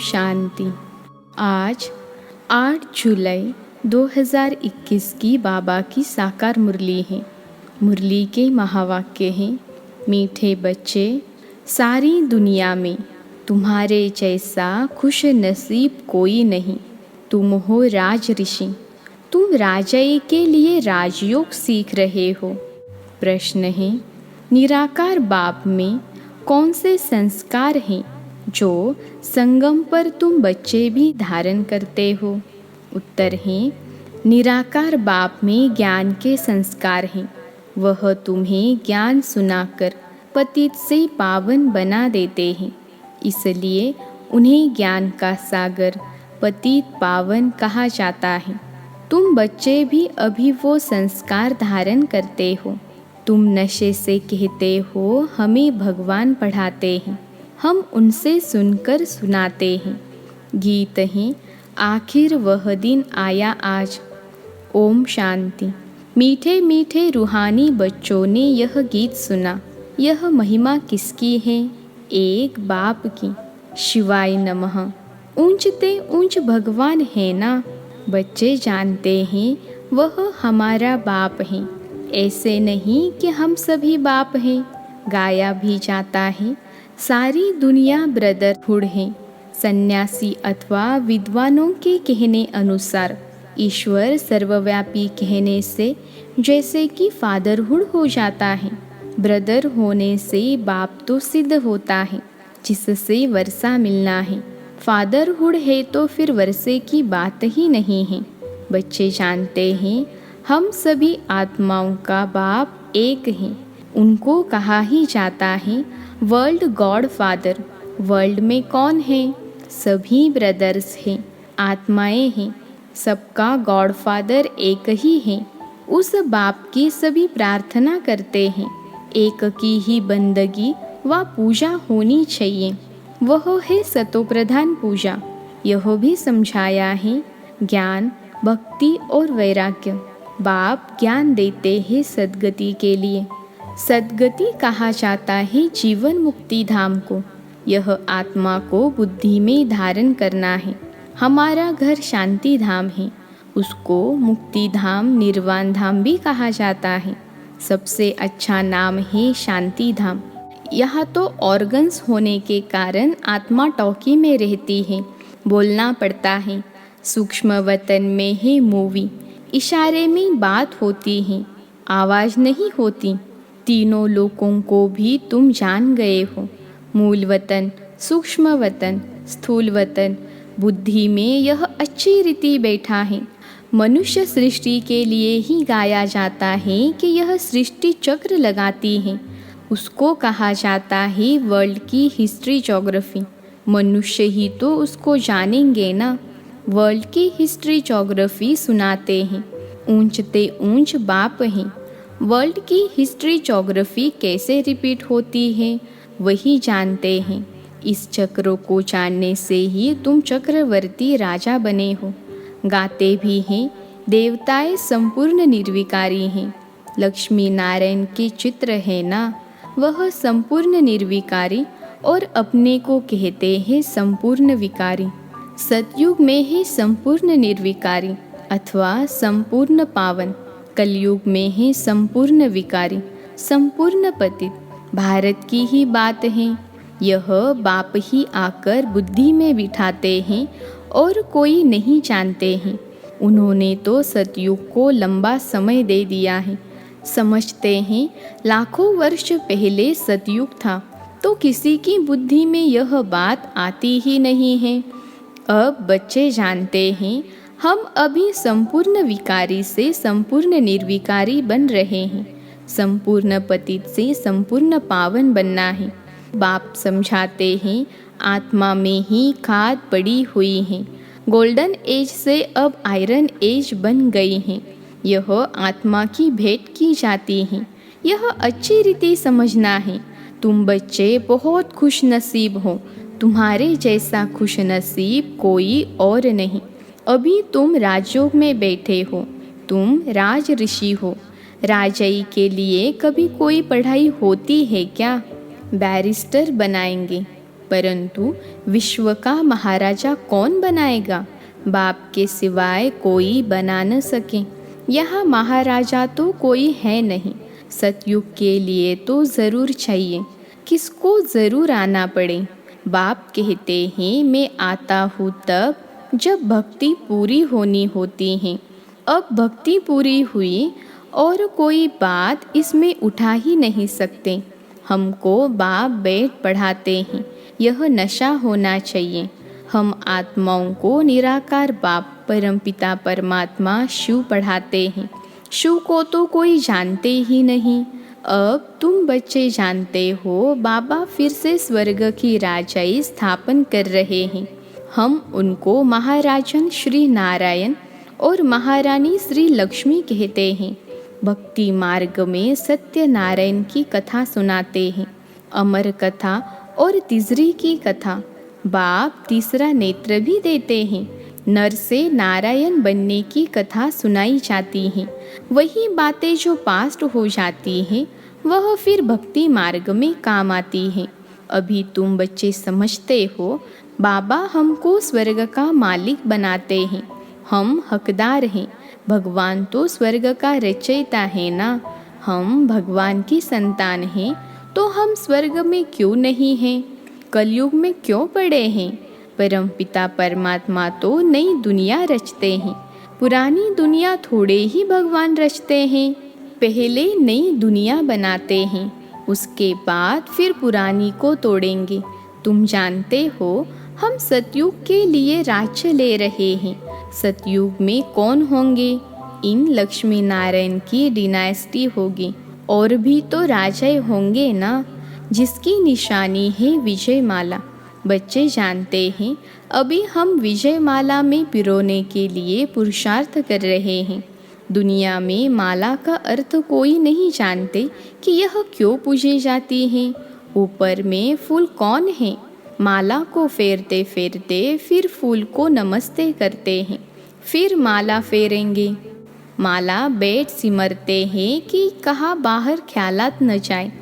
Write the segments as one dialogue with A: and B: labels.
A: शांति। आज 8 जुलाई 2021 की बाबा की साकार मुरली है। मुरली के महावाक्य हैं, मीठे बच्चे, सारी दुनिया में तुम्हारे जैसा खुश नसीब कोई नहीं। तुम हो राज ऋषि, तुम राजाई के लिए राजयोग सीख रहे हो। प्रश्न है, निराकार बाप में कौन से संस्कार हैं जो संगम पर तुम बच्चे भी धारण करते हो? उत्तर है, निराकार बाप में ज्ञान के संस्कार हैं। वह तुम्हें ज्ञान सुनाकर पतित से पावन बना देते हैं, इसलिए उन्हें ज्ञान का सागर पतित पावन कहा जाता है। तुम बच्चे भी अभी वो संस्कार धारण करते हो। तुम नशे से कहते हो हमें भगवान पढ़ाते हैं, हम उनसे सुनकर सुनाते हैं। गीत हैं, आखिर वह दिन आया आज। ओम शांति। मीठे मीठे रूहानी बच्चों ने यह गीत सुना। यह महिमा किसकी है? एक बाप की। शिवाय नमः। ऊंचते ऊंच भगवान है ना। बच्चे जानते हैं वह हमारा बाप है। ऐसे नहीं कि हम सभी बाप हैं। गाया भी जाता है, सारी दुनिया ब्रदरहुड है। सन्यासी अथवा विद्वानों के कहने अनुसार ईश्वर सर्वव्यापी कहने से जैसे कि फादरहुड हो जाता है, ब्रदर होने से बाप तो सिद्ध होता है, जिससे वर्षा मिलना है। फादरहुड है तो फिर वर्षे की बात ही नहीं है। बच्चे जानते हैं हम सभी आत्माओं का बाप एक है। उनको कहा ही जाता है वर्ल्ड गॉड फादर। वर्ल्ड में कौन है? सभी ब्रदर्स हैं, आत्माएं हैं। सबका गॉड फादर एक ही है। उस बाप की सभी प्रार्थना करते हैं। एक की ही बंदगी व पूजा होनी चाहिए, वह है सतोप्रधान पूजा। यह भी समझाया है ज्ञान, भक्ति और वैराग्य। बाप ज्ञान देते हैं सद्गति के लिए। सद्गति कहा जाता है जीवन मुक्ति धाम को। यह आत्मा को बुद्धि में धारण करना है। हमारा घर शांति धाम है, उसको मुक्ति धाम, निर्वाण धाम भी कहा जाता है। सबसे अच्छा नाम है शांति धाम। यहाँ तो ऑर्गन्स होने के कारण आत्मा टॉकी में रहती है, बोलना पड़ता है। सूक्ष्म वतन में है मूवी, इशारे में बात होती है, आवाज़ नहीं होती। तीनों लोकों को भी तुम जान गए हो। मूल वतन, सूक्ष्म वतन, स्थूल वतन। बुद्धि में यह अच्छी रीति बैठा है। मनुष्य सृष्टि के लिए ही गाया जाता है कि यह सृष्टि चक्र लगाती है। उसको कहा जाता है वर्ल्ड की हिस्ट्री ज्योग्राफी। मनुष्य ही तो उसको जानेंगे ना। वर्ल्ड की हिस्ट्री ज्योग्राफी सुनाते हैं। ऊंचते ऊंच बाप हैं। वर्ल्ड की हिस्ट्री ज्योग्राफी कैसे रिपीट होती है वही जानते हैं। इस चक्र को जानने से ही तुम चक्रवर्ती राजा बने हो। गाते भी हैं, देवताएं संपूर्ण निर्विकारी हैं। लक्ष्मी नारायण के चित्र है ना, वह संपूर्ण निर्विकारी और अपने को कहते हैं संपूर्ण विकारी। सतयुग में है संपूर्ण निर्विकारी अथवा संपूर्ण पावन। कलयुग में है संपूर्ण विकारी, संपूर्ण पतित। भारत की ही बात है। यह बाप ही आकर बुद्धि में बिठाते हैं और कोई नहीं जानते हैं। उन्होंने तो सतयुग को लंबा समय दे दिया है। समझते हैं लाखों वर्ष पहले सतयुग था, तो किसी की बुद्धि में यह बात आती ही नहीं है। अब बच्चे जानते हैं हम अभी संपूर्ण विकारी से संपूर्ण निर्विकारी बन रहे हैं। संपूर्ण पतित से संपूर्ण पावन बनना है। बाप समझाते हैं आत्मा में ही खाद पड़ी हुई है। गोल्डन एज से अब आयरन एज बन गई है। यह आत्मा की भेंट की जाती है। यह अच्छी रीति समझना है। तुम बच्चे बहुत खुश नसीब हो। तुम्हारे जैसा खुश नसीब कोई और नहीं। अभी तुम राजयोग में बैठे हो। तुम राज ऋषि हो। राजाई के लिए कभी कोई पढ़ाई होती है क्या? बैरिस्टर बनाएंगे, परंतु विश्व का महाराजा कौन बनाएगा? बाप के सिवाय कोई बना न सके। यहाँ महाराजा तो कोई है नहीं। सतयुग के लिए तो ज़रूर चाहिए, किसको ज़रूर आना पड़े। बाप कहते हैं मैं आता हूँ तब जब भक्ति पूरी होनी होती है। अब भक्ति पूरी हुई और कोई बात इसमें उठा ही नहीं सकते। हमको बाप बैठ पढ़ाते हैं, यह नशा होना चाहिए। हम आत्माओं को निराकार बाप परमपिता परमात्मा शिव पढ़ाते हैं। शिव को तो कोई जानते ही नहीं। अब तुम बच्चे जानते हो, बाबा फिर से स्वर्ग की राजाई स्थापन कर रहे हैं। हम उनको महाराजन श्री नारायण और महारानी श्री लक्ष्मी कहते हैं। भक्ति मार्ग में सत्यनारायण की कथा सुनाते हैं, अमर कथा और तीसरी की कथा। बाप तीसरा नेत्र भी देते हैं। नर से नारायण बनने की कथा सुनाई जाती है। वही बातें जो पास्ट हो जाती हैं वह फिर भक्ति मार्ग में काम आती है। अभी तुम बच्चे समझते हो, बाबा हमको स्वर्ग का मालिक बनाते हैं, हम हकदार हैं। भगवान तो स्वर्ग का रचयिता है ना। हम भगवान की संतान हैं, तो हम स्वर्ग में क्यों नहीं हैं? कलयुग में क्यों पड़े हैं? परमपिता परमात्मा तो नई दुनिया रचते हैं। पुरानी दुनिया थोड़े ही भगवान रचते हैं। पहले नई दुनिया बनाते हैं, उसके बाद फिर पुरानी को तोड़ेंगे। तुम जानते हो, हम सतयुग के लिए राज्य ले रहे हैं। सतयुग में कौन होंगे? इन लक्ष्मी नारायण की डिनास्टी होगी। और भी तो राजाएं होंगे ना, जिसकी निशानी है विजय माला। बच्चे जानते हैं, अभी हम विजय माला में पिरोने के लिए पुरुषार्थ कर रहे हैं। दुनिया में माला का अर्थ कोई नहीं जानते कि यह क्यों पूजी जाती है। ऊपर में फूल कौन है? माला को फेरते फेरते फिर फूल को नमस्ते करते हैं, फिर माला फेरेंगे। माला बैठ सिमरते हैं कि कहाँ बाहर ख्यालात न जाए।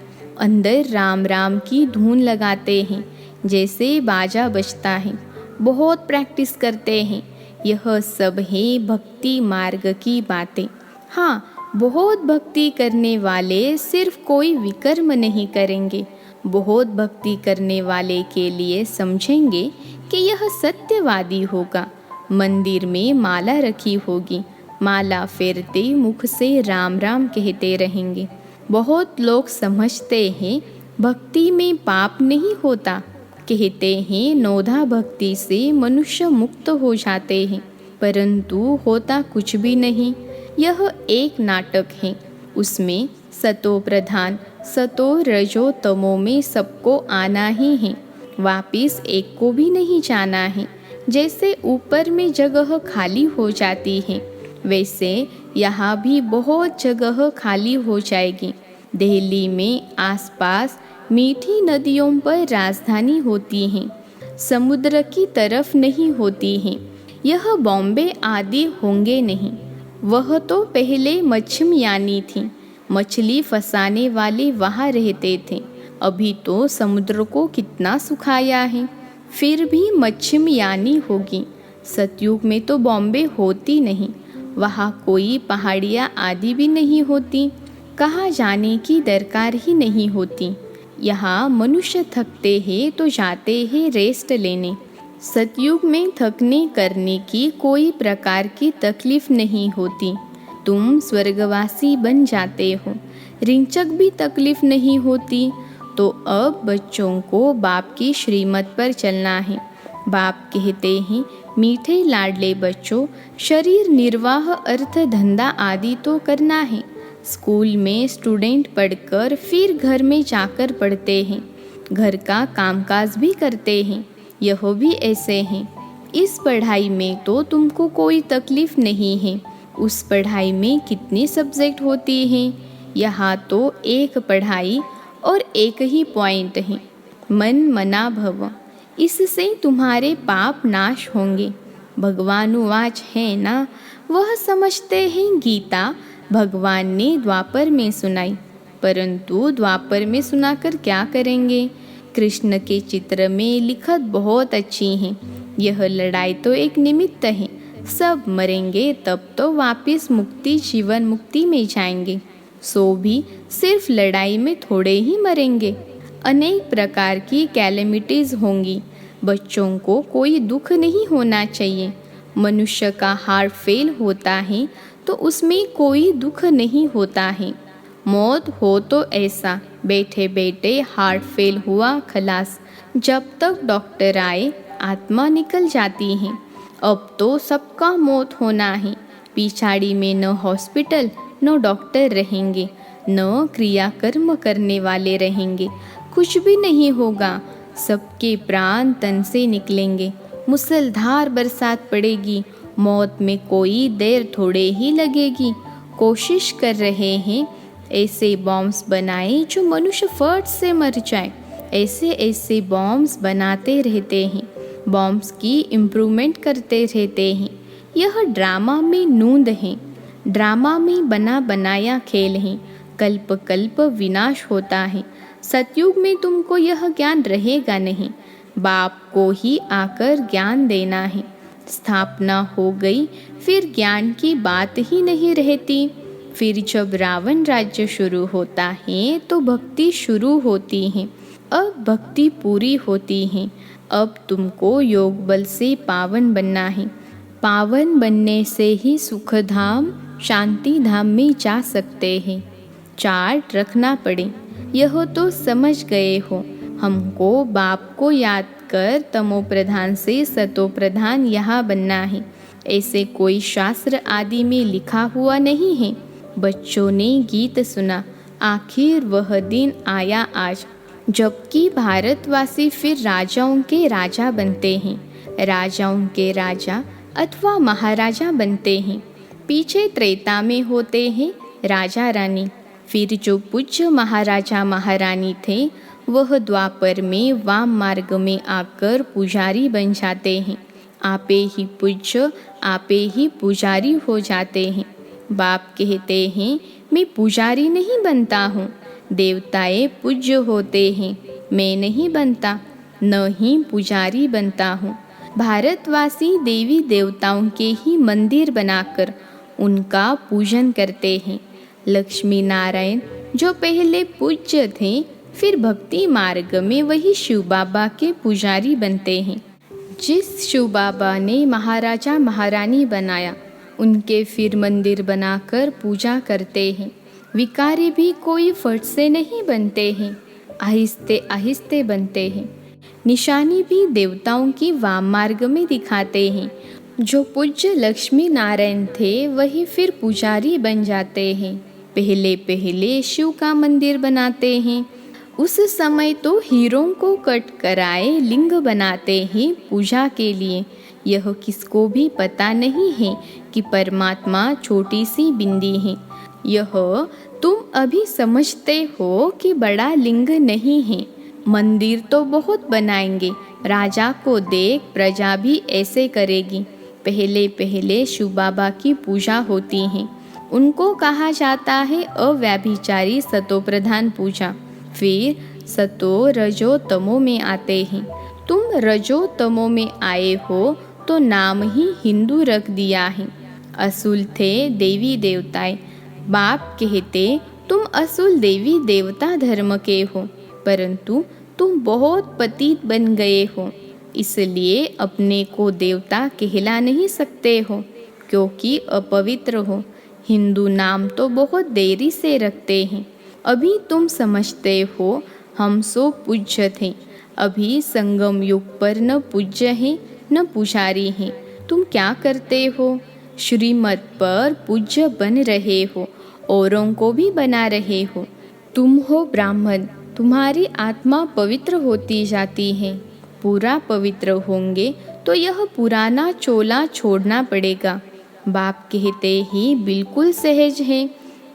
A: अंदर राम राम की धुन लगाते हैं, जैसे बाजा बजता है। बहुत प्रैक्टिस करते हैं। यह सब है भक्ति मार्ग की बातें। हाँ, बहुत भक्ति करने वाले सिर्फ कोई विकर्म नहीं करेंगे। बहुत भक्ति करने वाले के लिए समझेंगे कि यह सत्यवादी होगा। मंदिर में माला रखी होगी, माला फेरते मुख से राम राम कहते रहेंगे। बहुत लोग समझते हैं भक्ति में पाप नहीं होता। कहते हैं नौधा भक्ति से मनुष्य मुक्त हो जाते हैं, परंतु होता कुछ भी नहीं। यह एक नाटक है। उसमें सतो प्रधान, सतो रजो तमो में सबको आना ही है, वापिस एक को भी नहीं जाना है। जैसे ऊपर में जगह खाली हो जाती है, वैसे यहाँ भी बहुत जगह खाली हो जाएगी। दिल्ली में आसपास मीठी नदियों पर राजधानी होती हैं, समुद्र की तरफ नहीं होती हैं। यह बॉम्बे आदि होंगे नहीं। वह तो पहले मच्छमयानी थी, मछली फंसाने वाले वहाँ रहते थे। अभी तो समुद्र को कितना सुखाया है, फिर भी मच्छमयानी होगी। सतयुग में तो बॉम्बे होती नहीं, वहाँ कोई पहाड़ियाँ आदि भी नहीं होती। कहाँ जाने की दरकार ही नहीं होती। यहाँ मनुष्य थकते हैं तो जाते हैं रेस्ट लेने। सतयुग में थकने करने की कोई प्रकार की तकलीफ नहीं होती। तुम स्वर्गवासी बन जाते हो, रिंचक भी तकलीफ नहीं होती। तो अब बच्चों को बाप की श्रीमत पर चलना है। बाप कहते हैं मीठे लाडले बच्चों, शरीर निर्वाह अर्थ धंधा आदि तो करना है। स्कूल में स्टूडेंट पढ़कर फिर घर में जाकर पढ़ते हैं, घर का कामकाज भी करते हैं। यह भी ऐसे हैं। इस पढ़ाई में तो तुमको कोई तकलीफ नहीं है। उस पढ़ाई में कितने सब्जेक्ट होती हैं? यहाँ तो एक पढ़ाई और एक ही पॉइंट है, मन मना भव। इससे तुम्हारे पाप नाश होंगे। भगवानुवाच है ना, वह समझते हैं गीता भगवान ने द्वापर में सुनाई, परंतु द्वापर में सुनाकर क्या करेंगे? कृष्ण के चित्र में लिखत बहुत अच्छी हैं। यह लड़ाई तो एक निमित्त है, सब मरेंगे तब तो वापस मुक्ति जीवन मुक्ति में जाएंगे। सो भी सिर्फ लड़ाई में थोड़े ही मरेंगे, अनेक प्रकार की कैलेमिटीज होंगी। बच्चों को कोई दुख नहीं होना चाहिए। मनुष्य का हार्ट फेल होता है तो उसमें कोई दुख नहीं होता है। मौत हो तो ऐसा बैठे बैठे हार्ट फेल हुआ खलास, जब तक डॉक्टर आए आत्मा निकल जाती है। अब तो सबका मौत होना है। पिछाड़ी में न हॉस्पिटल न डॉक्टर रहेंगे, न क्रियाकर्म करने वाले रहेंगे, कुछ भी नहीं होगा। सबके प्राण तन से निकलेंगे, मुसलधार बरसात पड़ेगी। मौत में कोई देर थोड़े ही लगेगी। कोशिश कर रहे हैं ऐसे बॉम्ब्स बनाए जो मनुष्य फट से मर जाए। ऐसे ऐसे बॉम्ब्स बनाते रहते हैं, बॉम्ब्स की इम्प्रूवमेंट करते रहते हैं। यह ड्रामा में नूंद है, ड्रामा में बना बनाया खेल है। कल्प कल्प विनाश होता है। सतयुग में तुमको यह ज्ञान रहेगा नहीं, बाप को ही आकर ज्ञान देना है। स्थापना हो गई फिर ज्ञान की बात ही नहीं रहती। फिर जब रावण राज्य शुरू होता है तो भक्ति शुरू होती है। अब भक्ति पूरी होती है। अब तुमको योग बल से पावन बनना है। पावन बनने से ही सुख धाम शांति धाम में जा सकते हैं। चार्ट रखना पड़े, यह तो समझ गए हो। हमको बाप को याद कर तमो प्रधान से सतो प्रधान यहाँ बनना है। ऐसे कोई शास्त्र आदि में लिखा हुआ नहीं है। बच्चों ने गीत सुना, आखिर वह दिन आया आज, जबकि भारतवासी फिर राजाओं के राजा बनते हैं। राजाओं के राजा अथवा महाराजा बनते हैं। पीछे त्रेता में होते हैं राजा रानी। फिर जो पूज्य महाराजा महारानी थे वह द्वापर में वाम मार्ग में आकर पुजारी बन जाते हैं। आपे ही पूज्य आपे ही पुजारी हो जाते हैं। बाप कहते हैं मैं पुजारी नहीं बनता हूँ, देवताएं पूज्य होते हैं, मैं नहीं बनता, न ही पुजारी बनता हूँ। भारतवासी देवी देवताओं के ही मंदिर बनाकर उनका पूजन करते हैं। लक्ष्मी नारायण जो पहले पूज्य थे फिर भक्ति मार्ग में वही शिव बाबा के पुजारी बनते हैं। जिस शिव बाबा ने महाराजा महारानी बनाया उनके फिर मंदिर बनाकर पूजा करते हैं। विकारी भी कोई फट से नहीं बनते हैं, आहिस्ते आहिस्ते बनते हैं। निशानी भी देवताओं की वाम मार्ग में दिखाते हैं। जो पूज्य लक्ष्मी नारायण थे वही फिर पुजारी बन जाते हैं। पहले पहले शिव का मंदिर बनाते हैं। उस समय तो हीरों को कट कराए लिंग बनाते हैं पूजा के लिए। यह किसको भी पता नहीं है कि परमात्मा छोटी सी बिंदी है। यह तुम अभी समझते हो कि बड़ा लिंग नहीं है। मंदिर तो बहुत बनाएंगे, राजा को देख प्रजा भी ऐसे करेगी। पहले पहले शिव बाबा की पूजा होती है। उनको कहा जाता है अव्यभिचारी सतो प्रधान पूजा। फिर सतो रजो तमो में आते हैं। तुम रजो तमो में आए हो तो नाम ही हिंदू रख दिया है। असुल थे देवी देवताएं। बाप कहते तुम असुल देवी देवता धर्म के हो, परंतु तुम बहुत पतित बन गए हो, इसलिए अपने को देवता कहला नहीं सकते हो, क्योंकि अपवित्र हो। हिंदू नाम तो बहुत देरी से रखते हैं। अभी तुम समझते हो हम सो पूज्य थे। अभी संगम युग पर न पूज्य है न पुजारी है। तुम क्या करते हो? श्रीमत पर पूज्य बन रहे हो, औरों को भी बना रहे हो। तुम हो ब्राह्मण, तुम्हारी आत्मा पवित्र होती जाती है। पूरा पवित्र होंगे तो यह पुराना चोला छोड़ना पड़ेगा। बाप कहते ही बिल्कुल सहज है।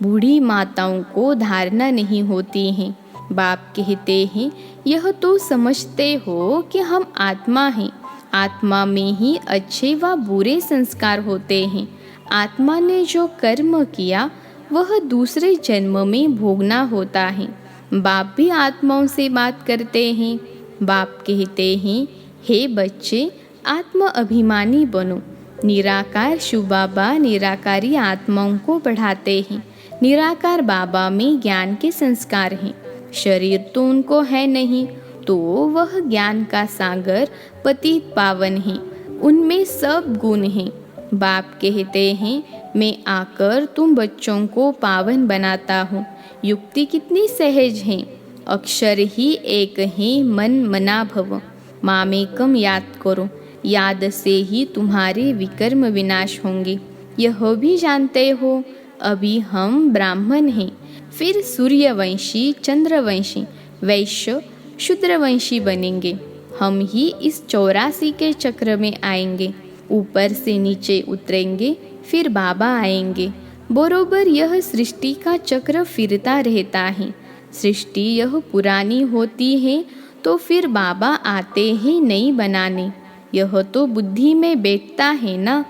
A: बूढ़ी माताओं को धारणा नहीं होती है। बाप कहते हैं यह तो समझते हो कि हम आत्मा हैं। आत्मा में ही अच्छे व बुरे संस्कार होते हैं। आत्मा ने जो कर्म किया वह दूसरे जन्म में भोगना होता है। बाप भी आत्माओं से बात करते हैं। बाप कहते हैं, हे बच्चे, आत्म अभिमानी बनो। निराकार शिव बाबा निराकारी आत्माओं को पढ़ाते हैं। निराकार बाबा में ज्ञान के संस्कार हैं। शरीर तो उनको है नहीं, तो वह ज्ञान का सागर पतित पावन है। उनमें सब गुण हैं। बाप कहते हैं, मैं आकर तुम बच्चों को पावन बनाता हूँ। युक्ति कितनी सहज है। अक्षर ही एक है, मन मना भव। मामेकम याद करो, याद से ही तुम्हारे विकर्म विनाश होंगे। यह भी जानते हो, अभी हम ब्राह्मण हैं, फिर सूर्यवंशी, चंद्रवंशी, वैश्य, शूद्रवंशी बनेंगे। हम ही इस 84 के चक्र में आएंगे। ऊपर से नीचे उतरेंगे, फिर बाबा आएंगे। बरोबर यह सृष्टि का चक्र फिरता रहता है। सृष्टि यह पुरानी होती है तो फिर बाबा आते हैं नई बनाने। यह तो बुद्धि में बैठता है ना।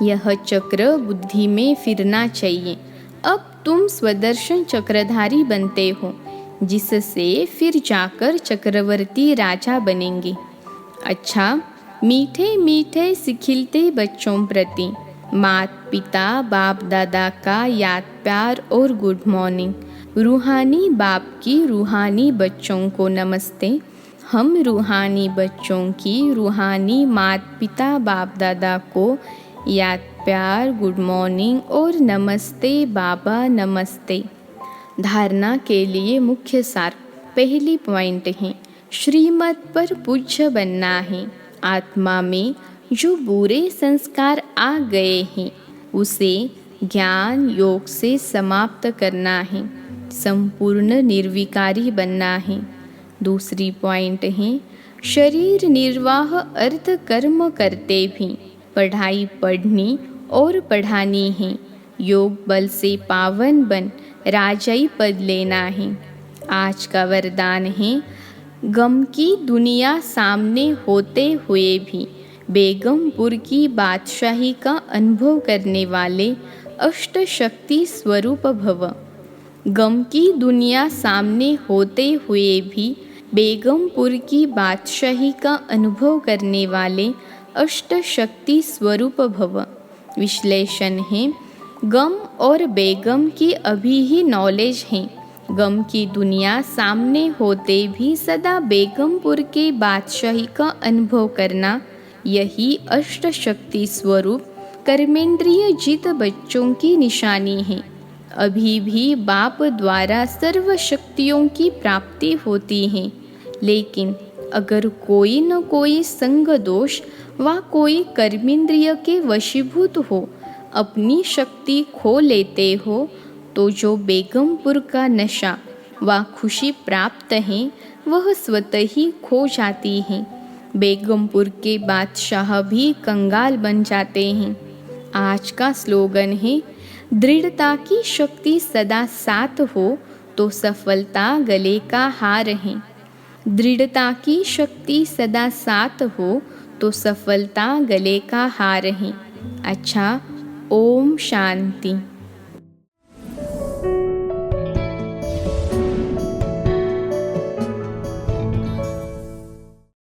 A: यह चक्र बुद्धि में फिरना चाहिए। अब तुम स्वदर्शन चक्रधारी बनते हो, जिससे फिर जाकर चक्रवर्ती राजा बनेंगे। अच्छा, मीठे मीठे सिखिलते बच्चों प्रति माता पिता बाप दादा का याद प्यार और गुड मॉर्निंग। रूहानी बाप की रूहानी बच्चों को नमस्ते। हम रूहानी बच्चों की रूहानी माता पिता बाप दादा को याद प्यार गुड मॉर्निंग और नमस्ते बाबा नमस्ते। धारणा के लिए मुख्य सार। पहली पॉइंट है, श्रीमत पर पूज्य बनना है। आत्मा में जो बुरे संस्कार आ गए हैं उसे ज्ञान योग से समाप्त करना है। संपूर्ण निर्विकारी बनना है। दूसरी पॉइंट है, शरीर निर्वाह अर्थ कर्म करते भी पढ़ाई पढ़नी और पढ़ानी है। योग बल से पावन बन राजाई पद लेना है। आज का वरदान है, गम की दुनिया सामने होते हुए भी बेगमपुर की बादशाही का अनुभव करने वाले अष्ट शक्ति स्वरूप भव। गम की दुनिया सामने होते हुए भी बेगमपुर की बादशाही का अनुभव करने वाले अष्ट शक्ति स्वरूप भव। विश्लेषण है, गम और बेगम की अभी ही नॉलेज है। गम की दुनिया सामने होते भी सदा बेगमपुर के बादशाही का अनुभव करना, यही अष्ट शक्ति स्वरूप कर्मेंद्रिय जित बच्चों की निशानी है। अभी भी बाप द्वारा सर्व शक्तियों की प्राप्ति होती है, लेकिन अगर कोई न कोई संग दोष व कोई कर्मेंद्रिय के वशीभूत हो, अपनी शक्ति खो लेते हो, तो जो बेगमपुर का नशा व खुशी प्राप्त है वह स्वतः ही खो जाती है। बेगमपुर के बादशाह भी कंगाल बन जाते हैं। आज का स्लोगन है, दृढ़ता की शक्ति सदा साथ हो तो सफलता गले का हार है। दृढ़ता की शक्ति सदा साथ हो तो सफलता गले का हार है। अच्छा, ओम शांति।